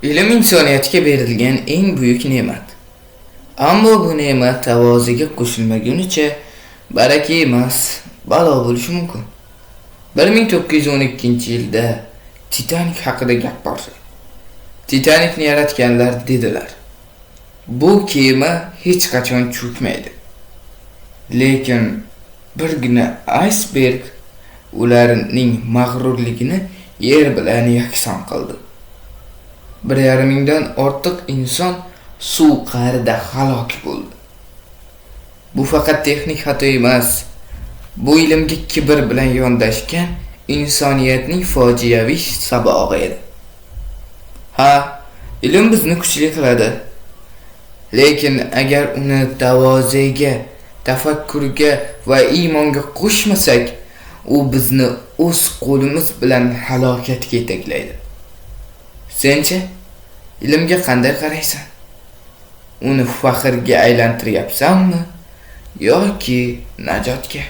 Ilm insoniyatga berilgan eng buyuk ne'mat. Ammo bu ne'mat tavoziga qo'shilmagunicha baraka emas, balo bo'lishi mumkin. 1912-yilda Titanik haqida gap bordi. Titanikni yaratganlar dedilar: bu kema hech qachon cho'kmaydi. Lekin birgina iceberg ularning mag'rurligini yer bilan yakson qildi. 1,5 mingdan ortiq inson suv qa'rida halok bo'ldi. Bu faqat texnik xato emas, bu ilmga kibr bilan yondashgan insoniyatning fojiaviy sabog'i edi. Ha, ilm bizni kuchli qiladi. Lekin agar uni tavoziga, tafakkurga va iymonga qo'shmasak, u bizni o'z qo'limiz bilan halokatga yetaklaydi. Senchi ilmga qanday qaraysan? Uni faxrga aylantiryapsanmi yoki najotga?